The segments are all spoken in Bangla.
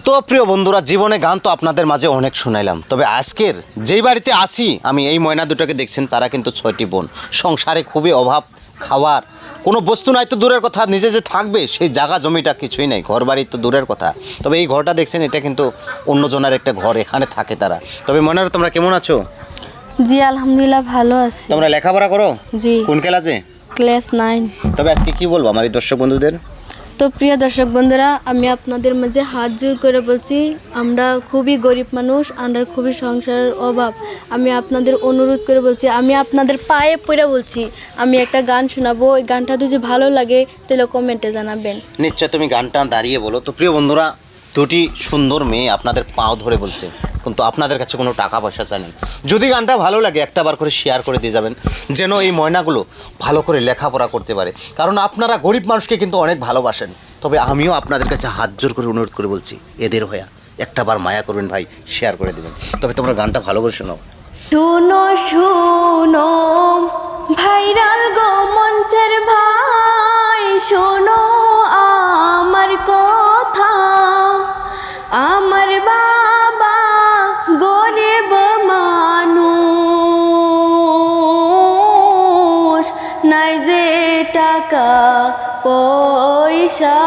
তো প্রিয় বন্ধুরা, জীবনে গান তো আপনাদের মাঝে অনেক শুনাইলাম, তবে আজকের যেই বাড়িতে আসি আমি, এই ময়না দুটোকে দেখছেন, তারা কিন্তু 6টি বোন। সংসারে খুবই অভাব, খাওয়ার কোনো বস্তু নাই তো দূরের কথা, নিজে যে থাকবে সেই জায়গা জমিটা কিছুই নাই, ঘর বাড়ি তো দূরের কথা। তবে এই ঘরটা দেখছেন, এটা কিন্তু অন্যজনের একটা ঘর, এখানে থাকে তারা। তবে ময়নারা, তোমরা কেমন আছো? জি আলহামদুলিল্লাহ ভালো আছি। তোমরা লেখাপড়া করো? জি, কোন ক্লাসে? ক্লাস 9। তবে আজকে কি বলবো আমার এই দর্শক বন্ধুদের? তো প্রিয় দর্শক বন্ধুরা, আমি আপনাদের মাঝে হাত জোর করে বলছি, আমরা খুবই গরিব মানুষ, আমরা খুবই সংসারের অভাব। আমি আপনাদের অনুরোধ করে বলছি, আমি আপনাদের পায়ে পড়ে বলছি, আমি একটা গান শোনাবো, ওই গানটা যদি ভালো লাগে তাহলে কমেন্টে জানাবেন। নিশ্চয় তুমি গানটা দাঁড়িয়ে বলো। তো প্রিয় বন্ধুরা, দুটি সুন্দর মেয়ে আপনাদের পাও ধরে বলছে, কিন্তু আপনাদের কাছে কোনো টাকা পয়সা চাই না। যদি গানটা ভালো লাগে একটা বার করে শেয়ার করে দিয়ে যাবেন, যেন এই ময়নাগুলো ভালো করে লেখাপড়া করতে পারে। কারণ আপনারা গরিব মানুষকে কিন্তু অনেক ভালোবাসেন। তবে আমিও আপনাদের কাছে হাত জোর করে অনুরোধ করে বলছি, এদের হয়ে একটা বার মায়া করবেন ভাই, শেয়ার করে দেবেন। তবে তোমরা গানটা ভালো করে শোনাও। শুনো শুনো ভাইরাল গো মঞ্চের ভাই, শোনো আমার কথা। আমার বাবা গরিব মানুষ, নাই যে টাকা পয়সা,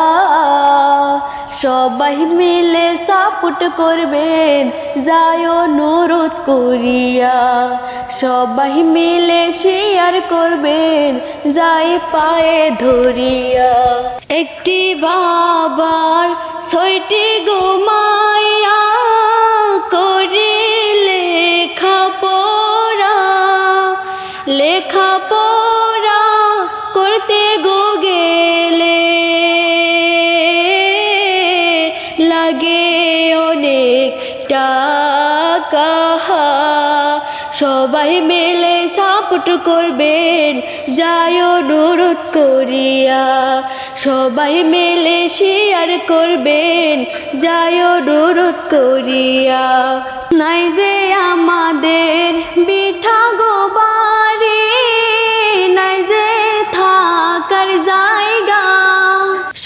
সবাই মিলে সাপোর্ট করবেন, যায় অনুরোধ করিয়া। সবাই মিলে শেয়ার করবেন, যায় পায়ে ধরিয়া। একটি বাবার 6টি গো মাইয়া, করে লেখাপড়া করতে গো গেলে লাগে অনেক টাকা। সবাই মিলে সাপোর্ট করবেন, যায় অনুরোধ করিয়া। সবাই মিলে শেয়ার করবেন, যায় অনুরোধ করিয়া। নাই যে আমাদের বিঠা গো বাড়ি, নাই যে থাকার জায়গা,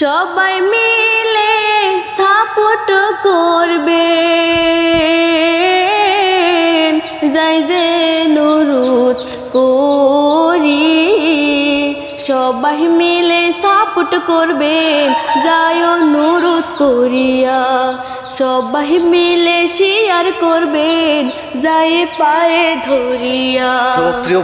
সবাই মিলে সাপোর্ট করবেন, যাই যে অনুরোধ করি। সবাই মিলে সাপোর্ট করবেন, যায় অনুরোধ করিয়া। সবাই মিলে শেয়ার করবেন, যায় পায়ে ধরিয়া। তো প্রিয়